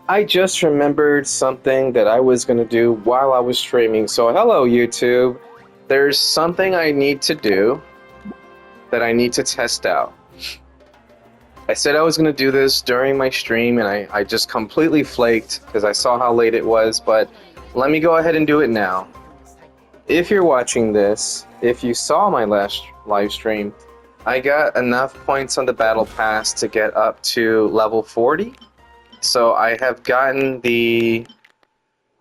I just remembered something that I was going to do while I was streaming. So, hello, YouTube. There's something I need to do that I need to test out. I said I was going to do this during my stream, and I just completely flaked because I saw how late it was, but let me go ahead and do it now. If you're watching this, if you saw my last live stream, I got enough points on the battle pass to get up to level 40. So I have gotten the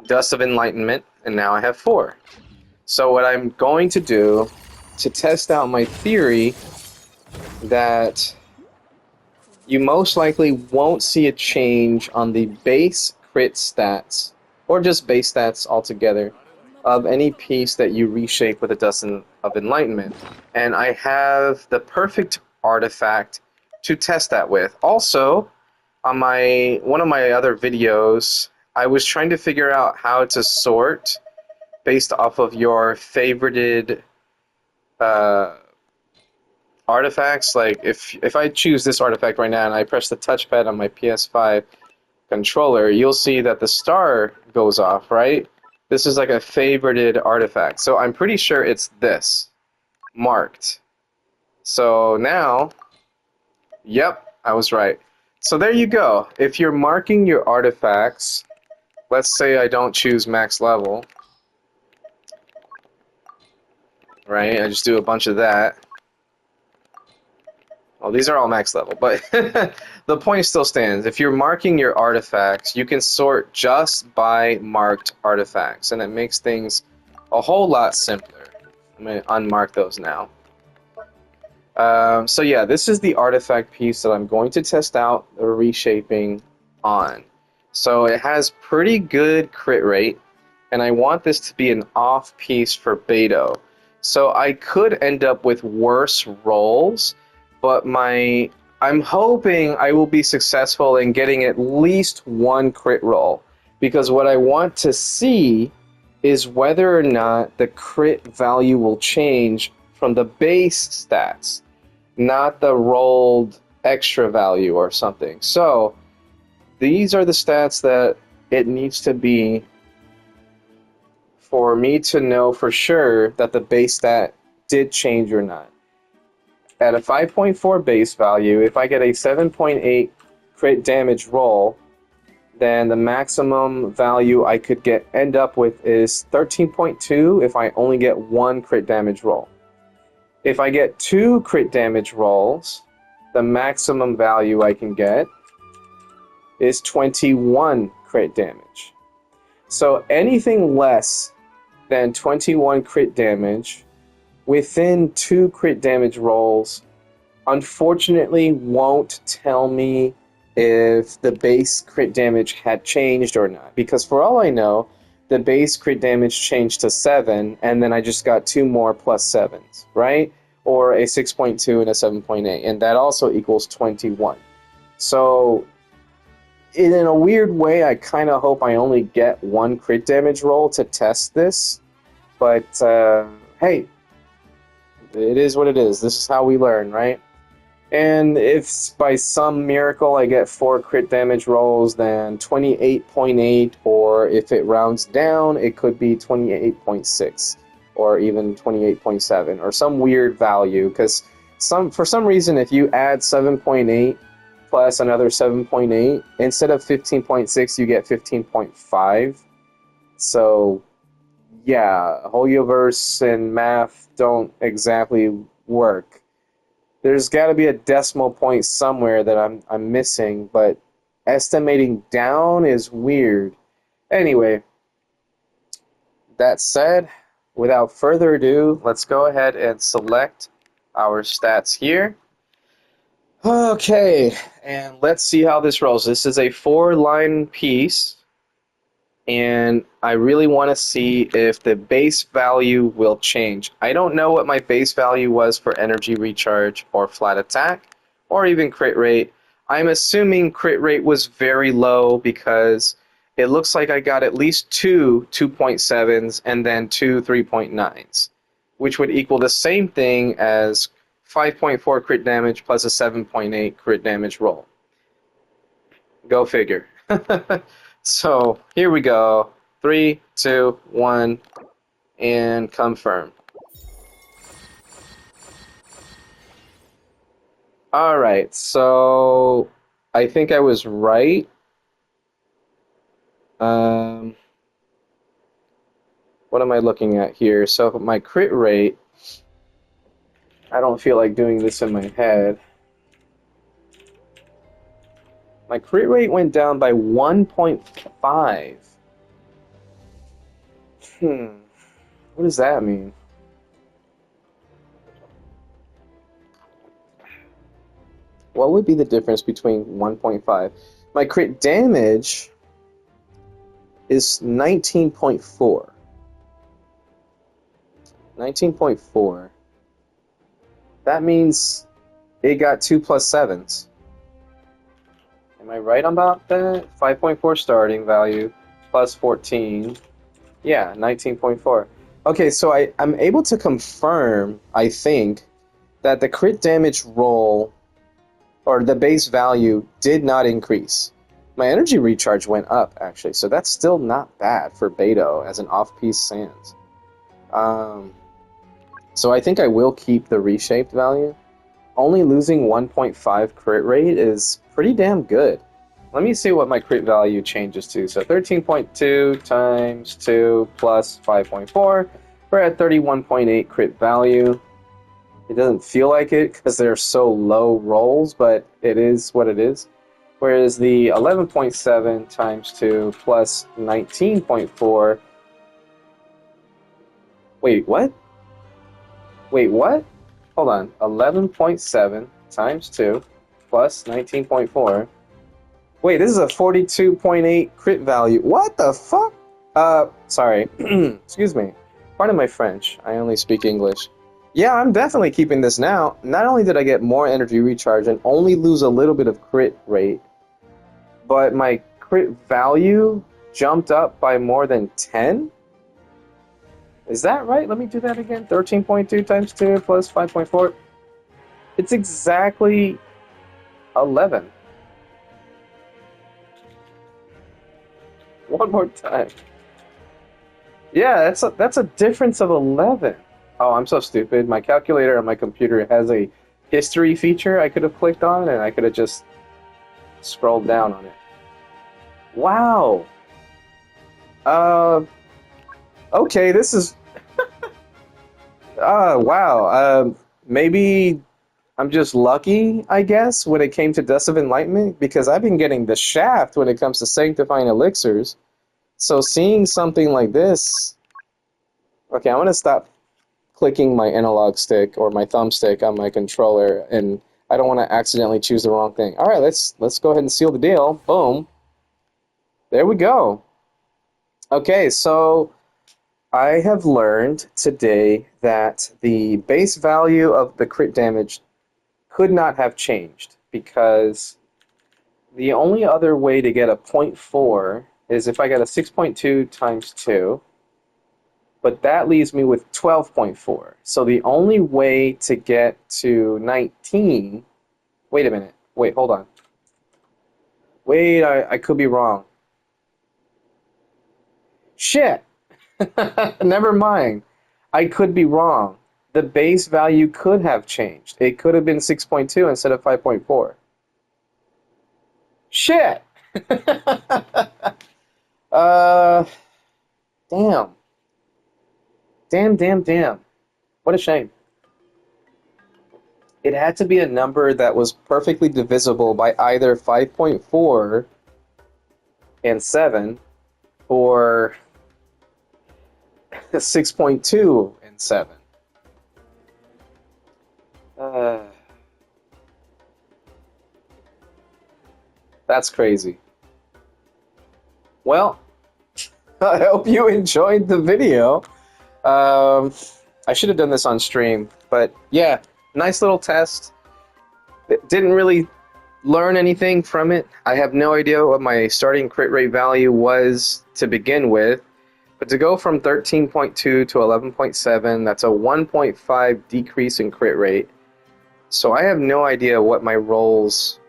Dust of Enlightenment, and now I have 4. So what I'm going to do to test out my theory that you most likely won't see a change on the base crit stats, or just base stats altogether, of any piece that you reshape with a Dust of Enlightenment. And I have the perfect artifact to test that with. Also, on one of my other videos, I was trying to figure out how to sort based off of your favorited artifacts. Like if I choose this artifact right now and I press the touchpad on my PS5 controller, you'll see that the star goes off, right? This is like a favorited artifact. So I'm pretty sure it's this, marked. So now, yep, I was right. So there you go. If you're marking your artifacts, let's say I don't choose max level, right? I just do a bunch of that. Well, these are all max level, but the point still stands. If you're marking your artifacts, you can sort just by marked artifacts, and it makes things a whole lot simpler. I'm going to unmark those now. So yeah, this is the artifact piece that I'm going to test out the reshaping on. So it has pretty good crit rate, and I want this to be an off piece for Beto. So I could end up with worse rolls, but I'm hoping I will be successful in getting at least one crit roll, because what I want to see is whether or not the crit value will change from the base stats, not the rolled extra value or something. So these are the stats that it needs to be for me to know for sure that the base stat did change or not. At a 5.4 base value, if I get a 7.8 crit damage roll, then the maximum value I could end up with is 13.2 if I only get one crit damage roll. If I get 2 crit damage rolls, the maximum value I can get is 21 crit damage. So anything less than 21 crit damage within 2 crit damage rolls, unfortunately, won't tell me if the base crit damage had changed or not. Because for all I know, the base crit damage changed to 7, and then I just got 2 more plus 7s, right? Or a 6.2 and a 7.8, and that also equals 21. So, in a weird way, I kind of hope I only get 1 crit damage roll to test this. But, hey, it is what it is. This is how we learn, right? And if by some miracle I get 4 crit damage rolls, then 28.8, or if it rounds down, it could be 28.6, or even 28.7, or some weird value. Because for some reason, if you add 7.8 plus another 7.8, instead of 15.6, you get 15.5. So, yeah, Holyoverse and math don't exactly work. There's got to be a decimal point somewhere that I'm missing, but estimating down is weird. Anyway, that said, without further ado, let's go ahead and select our stats here. Okay, and let's see how this rolls. This is a 4-line piece, and I really want to see if the base value will change. I don't know what my base value was for energy recharge or flat attack or even crit rate. I'm assuming crit rate was very low because it looks like I got at least 2 2.7s and then 2 3.9s, which would equal the same thing as 5.4 crit damage plus a 7.8 crit damage roll. Go figure. So here we go. 3, 2, 1, and confirm. All right, so I think I was right. Um, what am I looking at here? So my crit rate, I don't feel like doing this in my head. My crit rate went down by 1.5. What does that mean? What would be the difference between 1.5? My crit damage is 19.4. 19.4. That means it got 2 plus 7s. Am I right about that? 5.4 starting value plus 14. Yeah, 19.4. Okay, so I'm able to confirm, I think, that the crit damage roll, or the base value, did not increase. My energy recharge went up, actually, so that's still not bad for Beto as an off-piece Sans. So I think I will keep the reshaped value. Only losing 1.5 crit rate is pretty damn good. Let me see what my crit value changes to. So 13.2 times 2 plus 5.4. We're at 31.8 crit value. It doesn't feel like it because they're so low rolls, but it is what it is. Whereas the 11.7 times 2 plus 19.4... Wait, what? Wait, what? Hold on. 11.7 times 2 plus 19.4. Wait, this is a 42.8 crit value. What the fuck? Sorry. Excuse me. Pardon my French. I only speak English. Yeah, I'm definitely keeping this now. Not only did I get more energy recharge and only lose a little bit of crit rate, but my crit value jumped up by more than 10? Is that right? Let me do that again. 13.2 times 2 plus 5.4. It's exactly 11. One more time. Yeah, that's a difference of 11. Oh, I'm so stupid. My calculator on my computer has a history feature I could have clicked on, and I could have just scrolled down on it. Wow. Okay, this is... wow. Maybe I'm just lucky, I guess, when it came to Dust of Enlightenment, because I've been getting the shaft when it comes to sanctifying elixirs. So seeing something like this... Okay, I'm going to stop clicking my analog stick or my thumbstick on my controller, and I don't want to accidentally choose the wrong thing. All right, let's go ahead and seal the deal. Boom. There we go. Okay, so I have learned today that the base value of the crit damage could not have changed, because the only other way to get a 0.4 is if I get a 6.2 times 2, but that leaves me with 12.4. So the only way to get to 19... Wait a minute. Wait, hold on. Wait, I could be wrong. Shit! Never mind. I could be wrong. The base value could have changed. It could have been 6.2 instead of 5.4. Shit! Damn. Damn. What a shame. It had to be a number that was perfectly divisible by either 5.4 and 7 or 6.2 and 7. That's crazy. Well, I hope you enjoyed the video. I should have done this on stream, but yeah, nice little test. Didn't really learn anything from it. I have no idea what my starting crit rate value was to begin with, but to go from 13.2 to 11.7, that's a 1.5 decrease in crit rate. So I have no idea what my rolls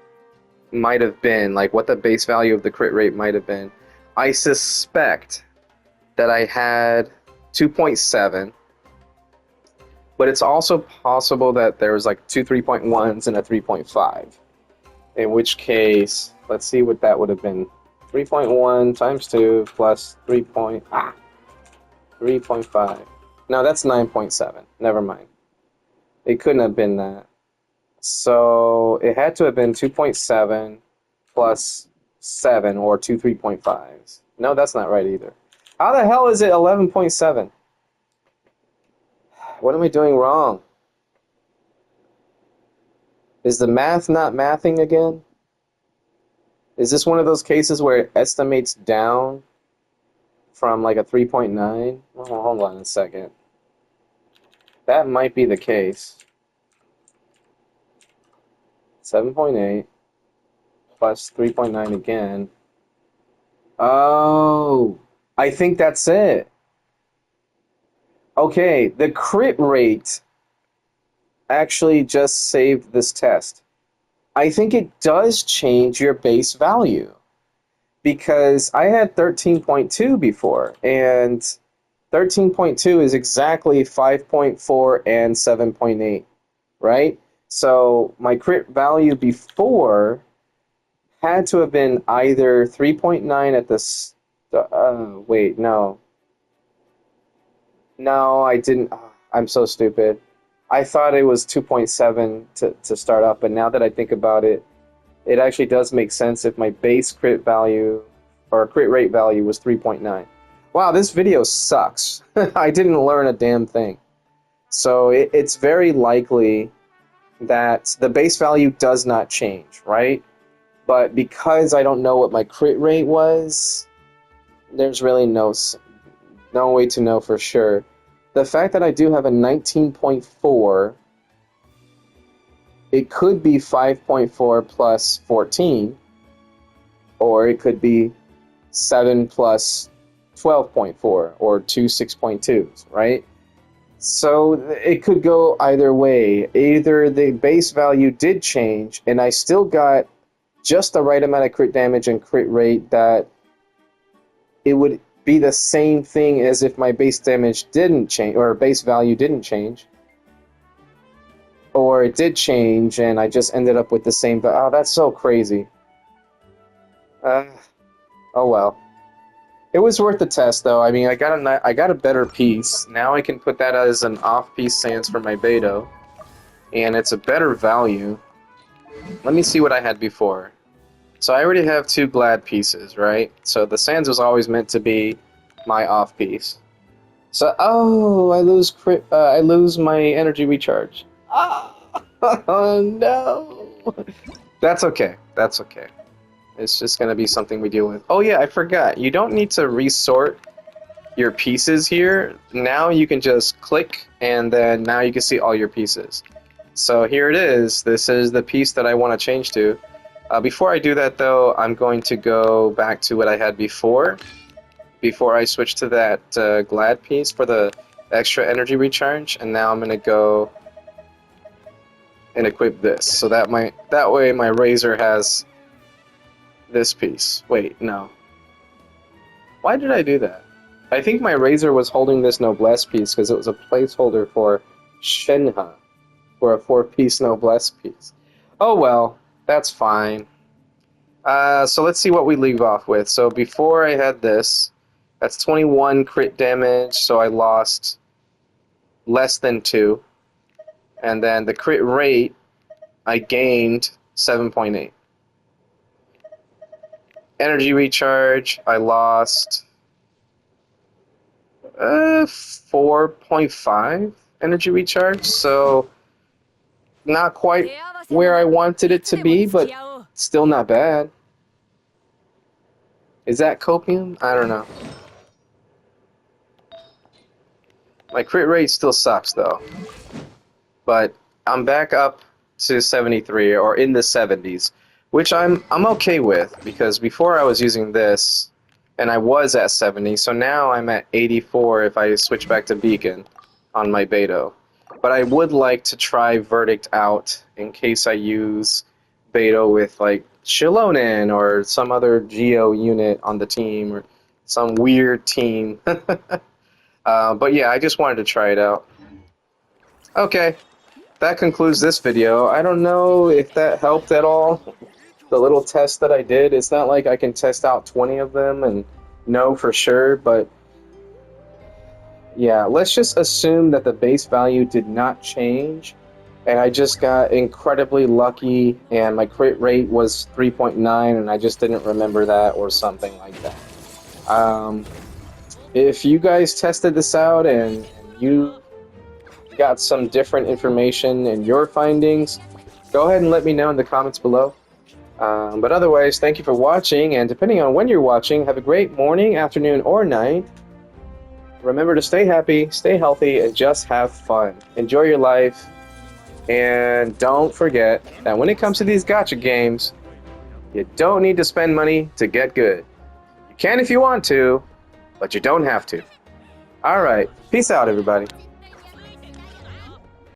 might have been, like what the base value of the crit rate might have been. I suspect that I had 2.7, but it's also possible that there was like two 3.1s and a 3.5. In which case, let's see what that would have been. 3.1 times 2 plus 3.5. No, that's 9.7. Never mind. It couldn't have been that. So it had to have been 2.7 plus 7 or two 3.5s. No, that's not right either. How the hell is it 11.7? What am I doing wrong? Is the math not mathing again? Is this one of those cases where it estimates down from like a 3.9? Oh, hold on a second. That might be the case. 7.8 plus 3.9 again. Oh, I think that's it. Okay, the crit rate actually just saved this test. I think it does change your base value because I had 13.2 before, and 13.2 is exactly 5.4 and 7.8, right? So my crit value before had to have been either 3.9 at the wait, no. No, I didn't. I'm so stupid. I thought it was 2.7 to start off, but now that I think about it, it actually does make sense if my base crit value or crit rate value was 3.9. Wow, this video sucks. I didn't learn a damn thing. So it's very likely that the base value does not change, right? But because I don't know what my crit rate was, there's really no way to know for sure. The fact that I do have a 19.4, it could be 5.4 plus 14, or it could be 7 plus 12.4, or two 6.2s, right? So it could go either way. Either the base value did change, and I still got just the right amount of crit damage and crit rate that it would be the same thing as if my base damage didn't change, or base value didn't change. Or it did change, and I just ended up with the same. Oh, that's so crazy. Oh well. It was worth the test, though. I mean, I got a better piece. Now I can put that as an off-piece sans for my Beto, and it's a better value. Let me see what I had before. So I already have two Glad pieces, right? So the sans was always meant to be my off-piece. So, oh, I lose my energy recharge. Oh, no. That's okay. That's okay. It's just going to be something we deal with. Oh yeah, I forgot. You don't need to resort your pieces here. Now you can just click, and then now you can see all your pieces. So here it is. This is the piece that I want to change to. Before I do that, though, I'm going to go back to what I had before I switch to that Glad piece for the extra energy recharge, and now I'm going to go and equip this. So that way my Razor has this piece. Wait, no. Why did I do that? I think my Razor was holding this Noblesse piece because it was a placeholder for Shenhe, for a 4-piece Noblesse piece. Oh well, that's fine. So let's see what we leave off with. So before I had this, that's 21 crit damage, so I lost less than 2. And then the crit rate, I gained 7.8. Energy recharge, I lost 4.5 energy recharge, so not quite where I wanted it to be, but still not bad. Is that copium? I don't know. My crit rate still sucks though, but I'm back up to 73 or in the 70s, which I'm okay with, because before I was using this and I was at 70, so now I'm at 84 if I switch back to Beacon on my Beto. But I would like to try Verdict out in case I use Beto with like Shilonen or some other Geo unit on the team or some weird team. But yeah, I just wanted to try it out. Okay, that concludes this video. I don't know if that helped at all. The little test that I did, it's not like I can test out 20 of them and know for sure, but yeah, let's just assume that the base value did not change, and I just got incredibly lucky, and my crit rate was 3.9, and I just didn't remember that or something like that. If you guys tested this out and you got some different information in your findings, go ahead and let me know in the comments below. But otherwise, thank you for watching, and depending on when you're watching, have a great morning, afternoon, or night. Remember to stay happy, stay healthy, and just have fun. Enjoy your life, and don't forget that when it comes to these gacha games, you don't need to spend money to get good. You can if you want to, but you don't have to. Alright, peace out everybody.